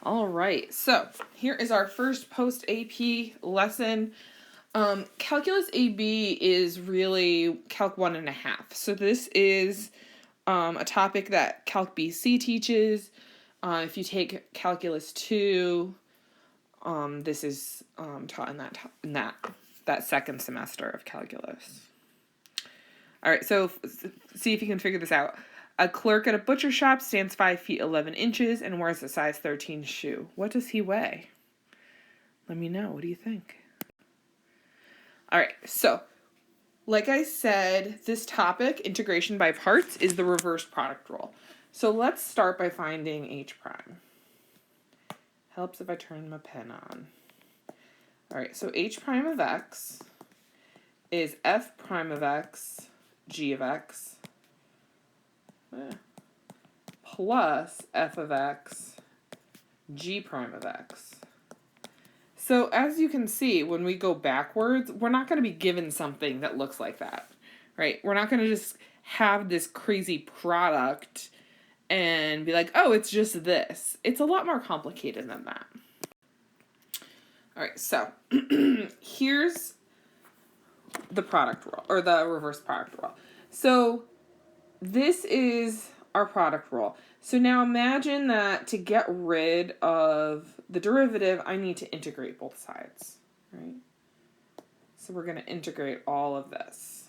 All right, so here is our first post-AP lesson. Calculus AB is really Calc 1.5. So this is a topic that Calc BC teaches. If you take Calculus 2, this is taught in that second semester of calculus. All right, so see if you can figure this out. A clerk at a butcher shop stands 5 feet 11 inches and wears a size 13 shoe. What does he weigh? Let me know. What do you think? All right, so like I said, this topic, integration by parts, is the reverse product rule. So let's start by finding h prime. Helps if I turn my pen on. All right, so h prime of x is f prime of x, g of x, plus f of x, g prime of x. So as you can see, when we go backwards, we're not going to be given something that looks like that, right? We're not going to just have this crazy product and be like, oh, it's just this. It's a lot more complicated than that. All right, so here's the product rule, or the reverse product rule. So this is our product rule. So now imagine that to get rid of the derivative, I need to integrate both sides, right? So we're going to integrate all of this.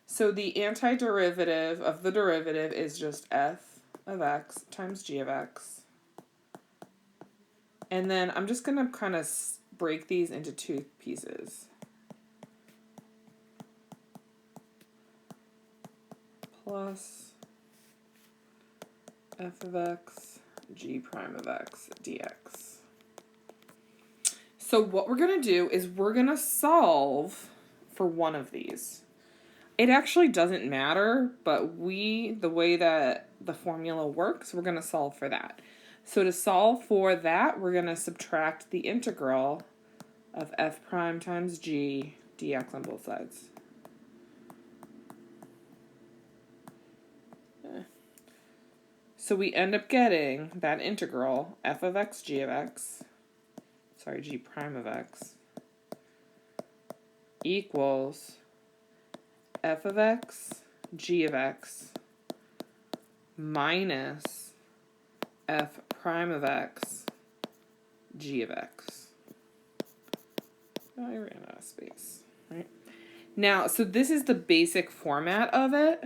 So the antiderivative of the derivative is just f of x times g of x. And then I'm just going to kind of break these into two pieces. Plus f of x, g prime of x, dx. So what we're going to do is we're going to solve for one of these. It actually doesn't matter, but the way that the formula works, we're going to solve for that. So to solve for that, we're going to subtract the integral of f prime times g dx on both sides. So we end up getting that integral, f of x, g of x, g prime of x, equals f of x, g of x, minus f prime of x, g of x. Oh, I ran out of space, right? Now, so this is the basic format of it.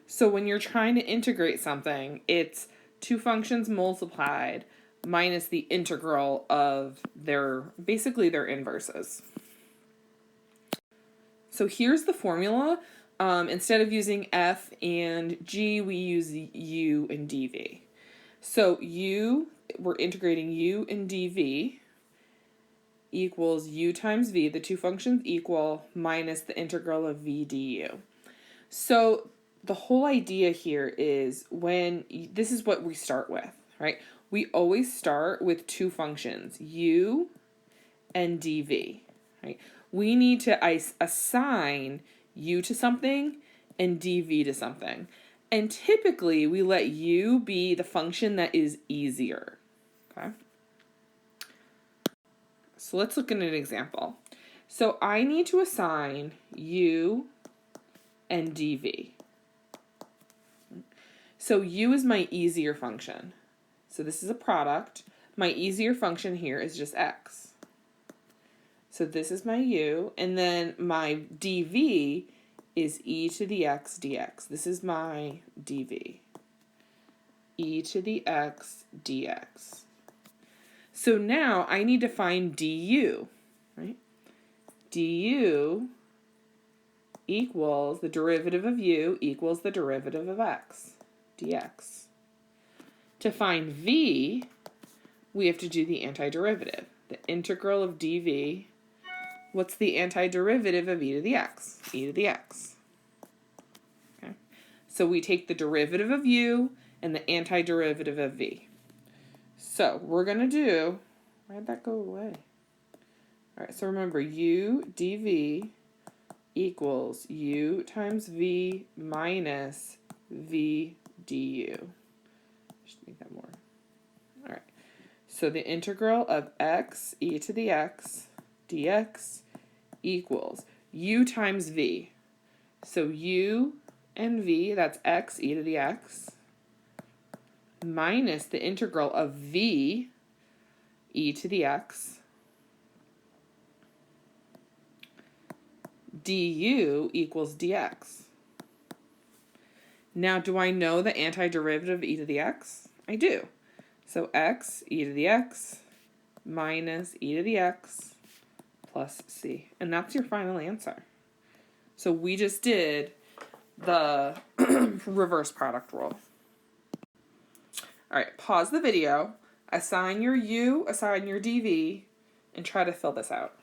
So when you're trying to integrate something, it's two functions multiplied minus the integral of basically their inverses. So here's the formula. Instead of using f and g, we use u and dv. So we're integrating u and dv equals u times v, the two functions equal, minus the integral of v du. So the whole idea here is this is what we start with, right? We always start with two functions, u and dv, right? We need to assign u to something and dv to something. And typically, we let u be the function that is easier, okay? So let's look at an example. So I need to assign u and dv. So u is my easier function. So this is a product. My easier function here is just x. So this is my u, and then my dv is e to the x dx. This is my dv. E to the x dx. So now I need to find du, right? Du equals the derivative of u equals the derivative of x dx. To find v, we have to do the antiderivative. The integral of dv, what's the antiderivative of e to the x? E to the x. Okay. So we take the derivative of u and the antiderivative of v. So we're going to do, where'd that go away? All right, so remember u dv equals u times v minus v du. Just make that more. All right. So the integral of x e to the x dx equals u times v. So u and v, that's x e to the x, minus the integral of v e to the x du equals dx. Now, do I know the antiderivative of e to the x? I do. So x e to the x minus e to the x plus c. And that's your final answer. So we just did the reverse product rule. All right, pause the video, assign your u, assign your dv, and try to fill this out.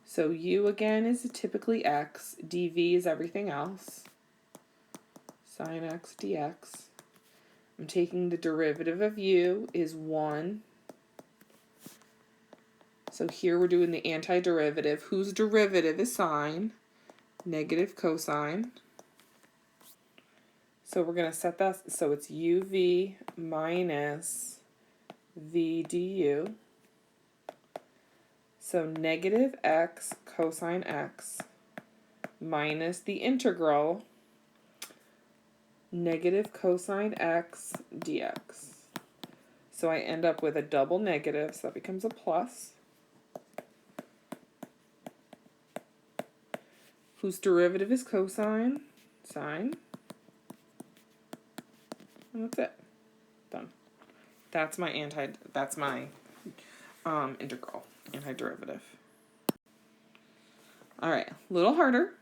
So u again is typically x, dv is everything else. Sine x dx. I'm taking the derivative of u is 1. So here we're doing the antiderivative, whose derivative is sine, negative cosine. So we're going to set that, so it's uv minus v du. So negative x cosine x minus the integral negative cosine x dx. So I end up with a double negative, so that becomes a plus. Whose derivative is cosine, sine. And that's it. Done. That's my integral, antiderivative. All right, a little harder.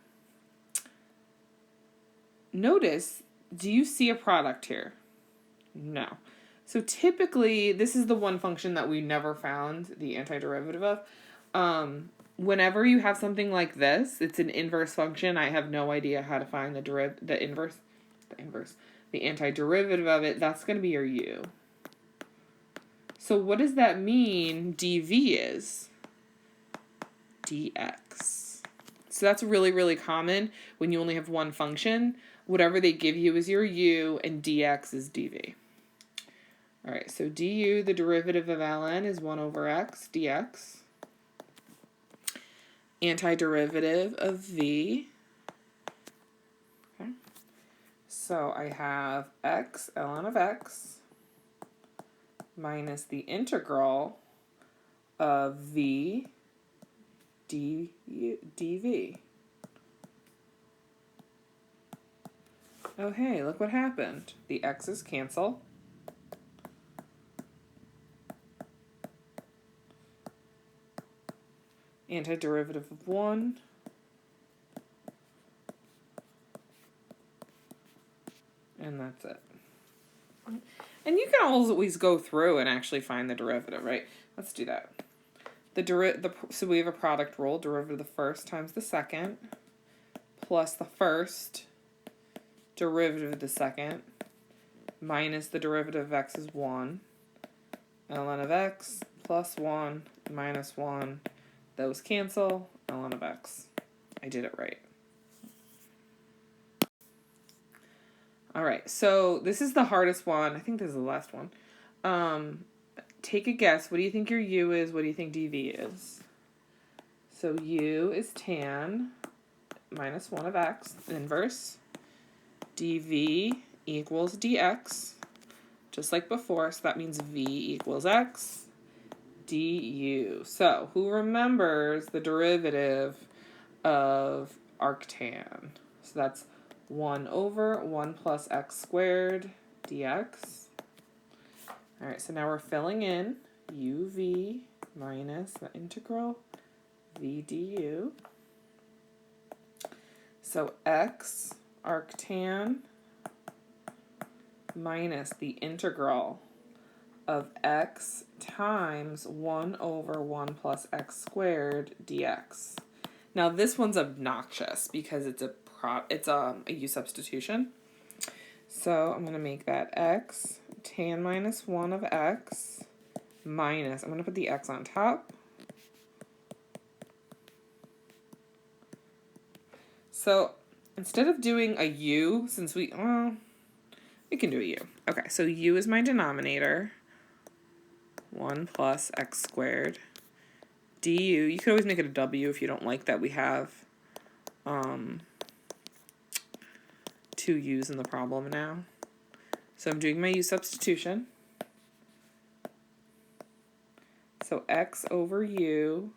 Notice, do you see a product here? No. So typically, this is the one function that we never found the antiderivative of. Whenever you have something like this, it's an inverse function. I have no idea how to find the antiderivative of it. That's going to be your u. So what does that mean dv is? dx. So that's really, really common when you only have one function. Whatever they give you is your u, and dx is dv. All right, so du, the derivative of ln, is 1 over x dx. Antiderivative of v. Okay. So I have x ln of x minus the integral of v dv. Oh hey, look what happened. The x's cancel. Antiderivative of 1. And that's it. And you can always go through and actually find the derivative, right? Let's do that. So we have a product rule, derivative of the first times the second, plus the first derivative of the second, minus the derivative of x is 1. ln of x plus 1 minus 1. Those cancel, ln of x. I did it right. All right, so this is the hardest one. I think this is the last one. Take a guess. What do you think your u is? What do you think dv is? So u is tan minus 1 of x, inverse. dv equals dx, just like before, so that means v equals x. du. So, who remembers the derivative of arctan? So that's 1 over 1 plus x squared dx. All right, so now we're filling in uv minus the integral v du. So x arctan minus the integral of x times 1 over 1 plus x squared dx. Now this one's obnoxious because it's a u substitution. So I'm going to make that x tan minus 1 of x minus, I'm going to put the x on top, So instead of doing a u, since we can do a u. Okay, so u is my denominator. 1 plus x squared. du, you could always make it a w if you don't like that we have two u's in the problem now. So I'm doing my u substitution. So x over u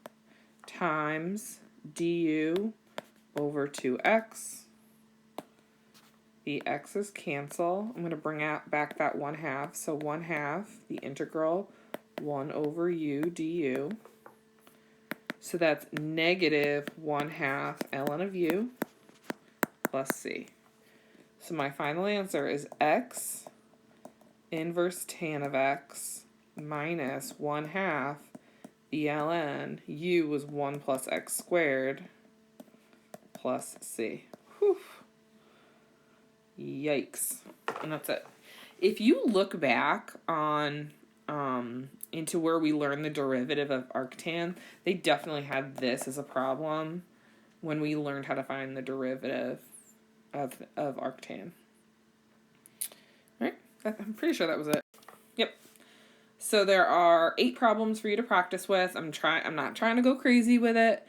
times du over 2x. The x's cancel. I'm going to bring back that 1/2. So 1/2, the integral 1 over u du. So that's negative 1/2 ln of u plus c. So my final answer is x inverse tan of x minus 1/2 the ln. U was 1 plus x squared plus c. Whew. Yikes. And that's it. If you look back on into where we learned the derivative of arctan, they definitely had this as a problem when we learned how to find the derivative of arctan. Right? I'm pretty sure that was it. Yep. So there are 8 problems for you to practice with. I'm not trying to go crazy with it.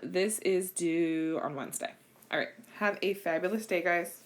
This is due on Wednesday. All right. Have a fabulous day, guys.